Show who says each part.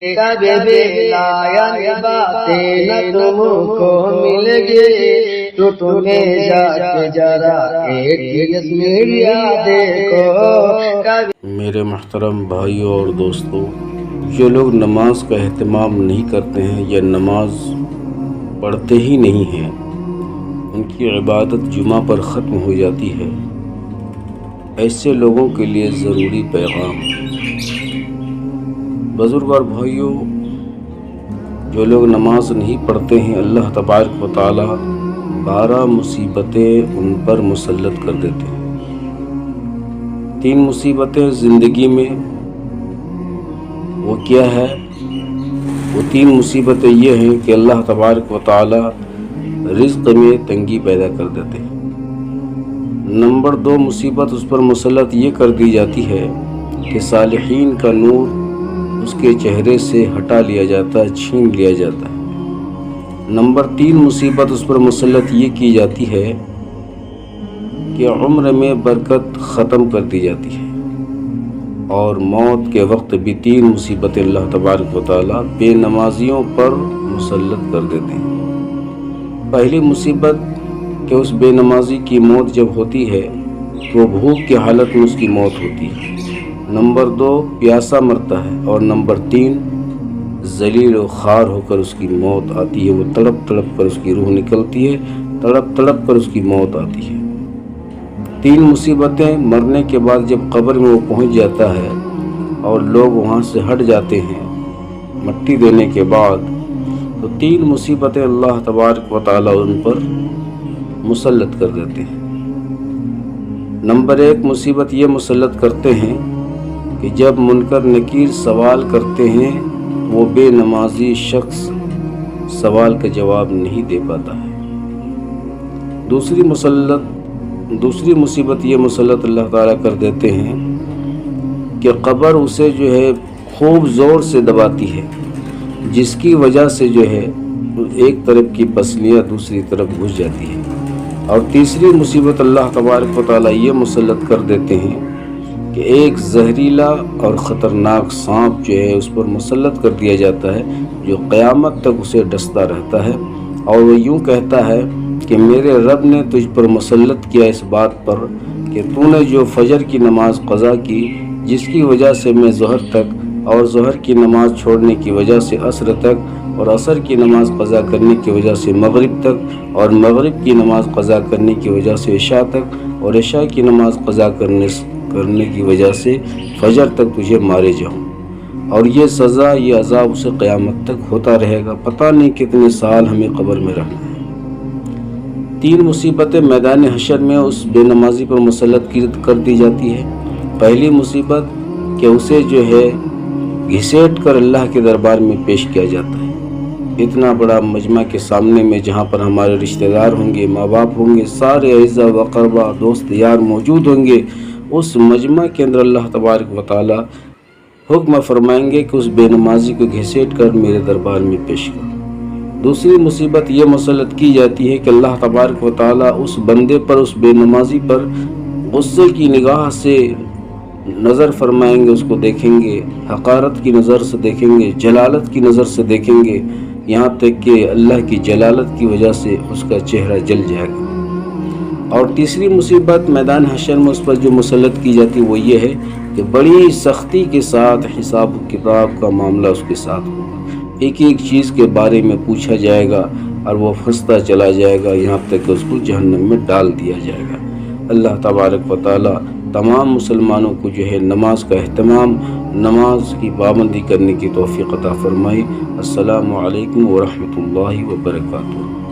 Speaker 1: کبھی بھی لائن باتیں نہ تم کو مل گی تو تمہیں جا کے ذرا ایک میڈیا دیکھو۔
Speaker 2: میرے محترم بھائیوں اور دوستوں، جو لوگ نماز کا اہتمام نہیں کرتے ہیں یا نماز پڑھتے ہی نہیں ہیں، ان کی عبادت جمعہ پر ختم ہو جاتی ہے۔ ایسے لوگوں کے لیے ضروری پیغام: بزرگ اور بھائیوں، جو لوگ نماز نہیں پڑھتے ہیں، اللہ تبارک و تعالی 12 مصیبتیں ان پر مسلط کر دیتے ہیں۔ 3 مصیبتیں زندگی میں وہ کیا ہے؟ وہ 3 مصیبتیں یہ ہیں کہ اللہ تبارک و تعالی رزق میں تنگی پیدا کر دیتے ہیں۔ نمبر 2 مصیبت اس پر مسلط یہ کر دی جاتی ہے کہ صالحین کا نور اس کے چہرے سے ہٹا لیا جاتا ہے، چھین لیا جاتا ہے۔ نمبر 3 مصیبت اس پر مسلط یہ کی جاتی ہے کہ عمر میں برکت ختم کر دی جاتی ہے۔ اور موت کے وقت بھی 3 مصیبتیں اللہ تبارک و تعالی بے نمازیوں پر مسلط کر دیتے ہیں۔ پہلی مصیبت کہ اس بے نمازی کی موت جب ہوتی ہے تو وہ بھوک کی حالت میں اس کی موت ہوتی ہے۔ نمبر 2 پیاسا مرتا ہے، اور نمبر 3 ذلیل و خوار ہو کر اس کی موت آتی ہے۔ وہ تڑپ تڑپ کر اس کی روح نکلتی ہے، تڑپ تڑپ کر اس کی موت آتی ہے۔ 3 مصیبتیں مرنے کے بعد جب قبر میں وہ پہنچ جاتا ہے اور لوگ وہاں سے ہٹ جاتے ہیں مٹی دینے کے بعد، تو 3 مصیبتیں اللہ تبارک و تعالی ان پر مسلط کر دیتے ہیں۔ نمبر 1 مصیبت یہ مسلط کرتے ہیں کہ جب منکر نکیر سوال کرتے ہیں وہ بے نمازی شخص سوال کا جواب نہیں دے پاتا ہے۔ دوسری مصیبت یہ مسلط اللہ تعالیٰ کر دیتے ہیں کہ قبر اسے جو ہے خوب زور سے دباتی ہے، جس کی وجہ سے جو ہے ایک طرف کی پسلیاں دوسری طرف گھس جاتی ہیں۔ اور تیسری مصیبت اللہ تبارک و تعالیٰ یہ مسلط کر دیتے ہیں کہ ایک زہریلا اور خطرناک سانپ جو ہے اس پر مسلط کر دیا جاتا ہے، جو قیامت تک اسے ڈستا رہتا ہے، اور وہ یوں کہتا ہے کہ میرے رب نے تجھ پر مسلط کیا اس بات پر کہ تو نے جو فجر کی نماز قضا کی، جس کی وجہ سے میں ظہر تک، اور ظہر کی نماز چھوڑنے کی وجہ سے عصر تک، اور عصر کی نماز قضا کرنے کی وجہ سے مغرب تک، اور مغرب کی نماز قضا کرنے کی وجہ سے عشاء تک، اور عشاء کی نماز قضا کرنے کی وجہ سے فجر تک تجھے مارے جاؤں، اور یہ سزا، یہ عذاب اسے قیامت تک ہوتا رہے گا، پتہ نہیں کتنے سال ہمیں قبر میں رہنا ہے۔ 3 مصیبتیں میدان حشر میں اس بے نمازی پر مسلط کر دی جاتی ہے۔ پہلی مصیبت کہ اسے جو ہے گھسیٹ کر اللہ کے دربار میں پیش کیا جاتا ہے۔ اتنا بڑا مجمع کے سامنے میں جہاں پر ہمارے رشتہ دار ہوں گے، ماں باپ ہوں گے، سارے اعزاء و اقربا، دوست یار موجود ہوں گے، اس مجمع کے اندر اللہ تبارک و تعالی حکم فرمائیں گے کہ اس بے نمازی کو گھسیٹ کر میرے دربار میں پیش کر۔ دوسری مصیبت یہ مسلط کی جاتی ہے کہ اللہ تبارک و تعالی اس بندے پر، اس بے نمازی پر غصے کی نگاہ سے نظر فرمائیں گے، اس کو دیکھیں گے، حقارت کی نظر سے دیکھیں گے، جلالت کی نظر سے دیکھیں گے، یہاں تک کہ اللہ کی جلالت کی وجہ سے اس کا چہرہ جل جائے گا۔ اور تیسری مصیبت میدان حشر میں اس پر جو مسلط کی جاتی وہ یہ ہے کہ بڑی سختی کے ساتھ حساب و کتاب کا معاملہ اس کے ساتھ ہوگا۔ ایک ایک چیز کے بارے میں پوچھا جائے گا اور وہ پھنستا چلا جائے گا، یہاں تک کہ اس کو جہنم میں ڈال دیا جائے گا۔ اللہ تبارک و تعالی تمام مسلمانوں کو جو ہے نماز کا اہتمام، نماز کی پابندی کرنے کی توفیق عطا فرمائے۔ السلام علیکم ورحمۃ اللہ وبرکاتہ۔